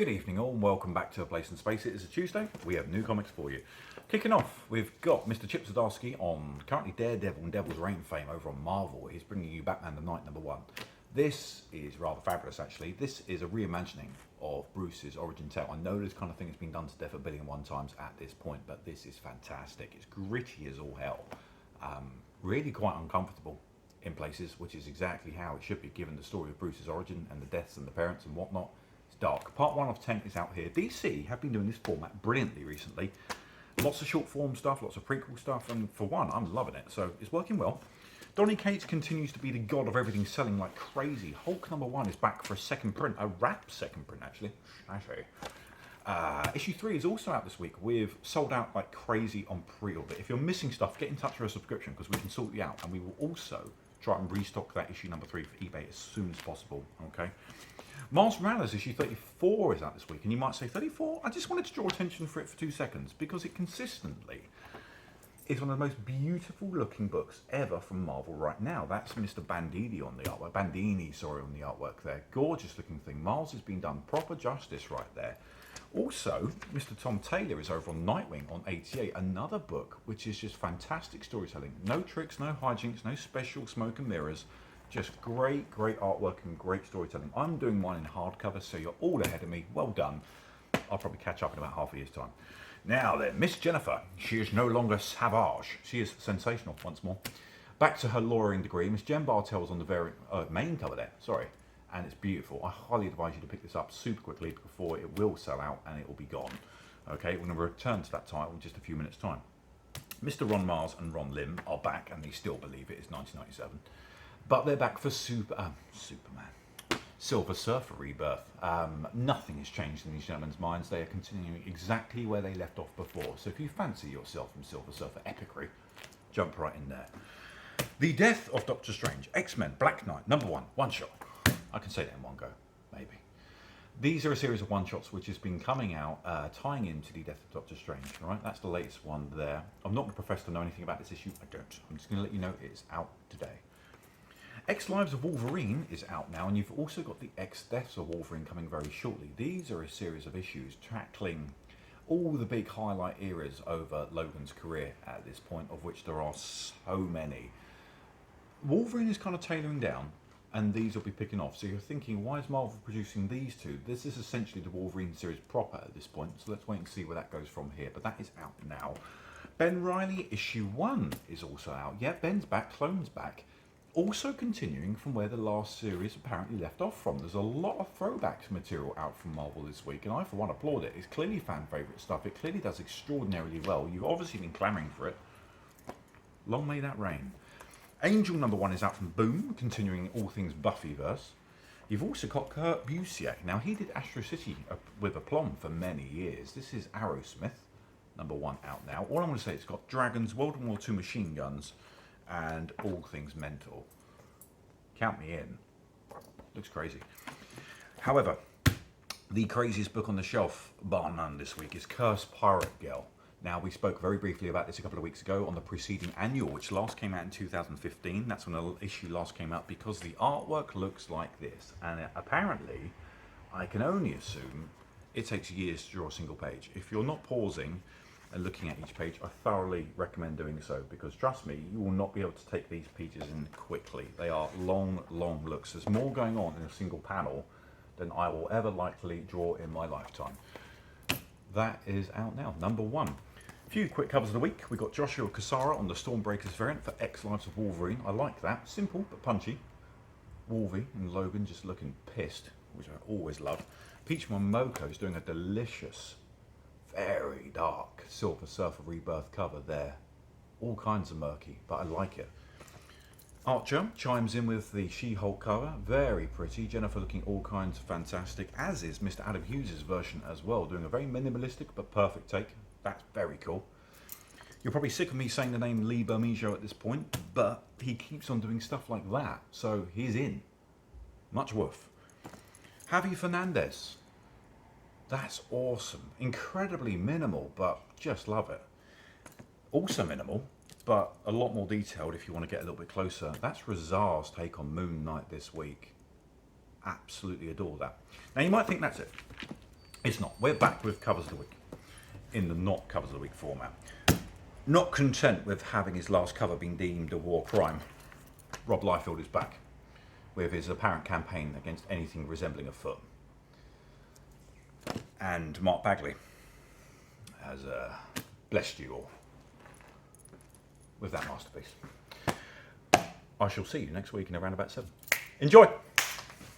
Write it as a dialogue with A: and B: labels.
A: Good evening all and welcome back to A Place in Space. It is a Tuesday, we have new comics for you. Kicking off, we've got Mr. Chip Zdarsky on currently Daredevil and Devil's Reign fame over on Marvel. He's bringing you Batman the Night #1. This is rather fabulous actually. This is a reimagining of Bruce's origin tale. I know this kind of thing has been done to death a billion and one times at this point, but this is fantastic. It's gritty as all hell. Really quite uncomfortable in places, which is exactly how it should be given the story of Bruce's origin and the deaths and the parents and whatnot. Dark. Part 1 of 10 is out here. DC have been doing this format brilliantly recently. Lots of short form stuff, lots of prequel stuff, and for one, I'm loving it, so it's working well. Donny Cates continues to be the god of everything selling like crazy. Hulk #1 is back for a second print, a wrap second print actually. Issue 3 is also out this week. We've sold out like crazy on pre-order. If you're missing stuff, get in touch with a subscription because we can sort you out, and we will also try and restock that issue #3 for eBay as soon as possible, okay? Miles Morales issue 34 is out this week, and you might say 34? I just wanted to draw attention for it for 2 seconds because it consistently is one of the most beautiful looking books ever from Marvel right now. That's Mr. Bandini on the artwork, on the artwork there. Gorgeous looking thing. Miles has been done proper justice right there. Also, Mr. Tom Taylor is over on Nightwing on 88, another book which is just fantastic storytelling. No tricks, no hijinks, no special smoke and mirrors. Just great artwork and great storytelling. I'm doing mine in hardcover, so you're all ahead of me. Well done. I'll probably catch up in about half a year's time. Now then, Miss Jennifer. She is no longer Savage. She is sensational once more. Back to her lawyering degree. Miss Jen Bartel's on the very main cover there. Sorry. And it's beautiful. I highly advise you to pick this up super quickly before it will sell out and it will be gone. Okay, we're going to return to that title in just a few minutes' time. Mr. Ron Mars and Ron Lim are back, and they still believe it is 1997. But they're back for Superman. Silver Surfer Rebirth. Nothing has changed in these gentlemen's minds. They are continuing exactly where they left off before. So if you fancy yourself from Silver Surfer epicry, jump right in there. The Death of Doctor Strange. X-Men Black Knight #1. One shot. I can say that in one go, maybe. These are a series of one-shots which has been coming out, tying into the Death of Doctor Strange. Right, that's the latest one there. I'm not going to profess to know anything about this issue. I don't. I'm just going to let you know it's out today. X Lives of Wolverine is out now, and you've also got the X Deaths of Wolverine coming very shortly. These are a series of issues tackling all the big highlight eras over Logan's career at this point, of which there are so many. Wolverine is kind of tailoring down, and these will be picking off. So you're thinking, why is Marvel producing these two? This is essentially the Wolverine series proper at this point, so let's wait and see where that goes from here. But that is out now. Ben Reilly issue 1 is also out. Yeah, Ben's back, Clone's back. Also continuing from where the last series apparently left off from. There's a lot of throwback material out from Marvel this week, and I for one applaud it. It's clearly fan favourite stuff. It clearly does extraordinarily well. You've obviously been clamouring for it. Long may that reign. Angel #1 is out from Boom, continuing all things Buffyverse. You've also got Kurt Busiek. Now, he did Astro City with aplomb for many years. This is Arrowsmith #1 out now. All I'm going to say is it's got dragons, World War II machine guns, and all things mental. Count me in. Looks crazy. However, the craziest book on the shelf, bar none, this week is Cursed Pirate Girl. Now, we spoke very briefly about this a couple of weeks ago on the preceding annual, which last came out in 2015. That's when the issue last came out, because the artwork looks like this. And apparently, I can only assume it takes years to draw a single page. If you're not pausing and looking at each page, I thoroughly recommend doing so, because trust me, you will not be able to take these pages in quickly. They are long looks. There's more going on in a single panel than I will ever likely draw in my lifetime. That is out now, #1. A few quick covers of the week. We've got Joshua Cassara on the Stormbreakers variant for X Lives of Wolverine. I like that. Simple but punchy. Wolvie and Logan just looking pissed, which I always love. Peach Momoko is doing a delicious, very dark Silver Surfer Rebirth cover there. All kinds of murky, but I like it. Archer chimes in with the She-Hulk cover. Very pretty. Jennifer looking all kinds of fantastic, as is Mr. Adam Hughes' version as well, doing a very minimalistic but perfect take. That's very cool. You're probably sick of me saying the name Lee Bermejo at this point, but he keeps on doing stuff like that, so he's in. Much worth. Javi Fernandez. That's awesome. Incredibly minimal, but just love it. Also minimal, but a lot more detailed if you want to get a little bit closer. That's Razar's take on Moon Knight this week. Absolutely adore that. Now you might think that's it. It's not. We're back with covers of the week in the not covers of the week format. Not content with having his last cover being deemed a war crime, Rob Liefeld is back with his apparent campaign against anything resembling a foot. And Mark Bagley has blessed you all with that masterpiece. I shall see you next week in around about 7. Enjoy!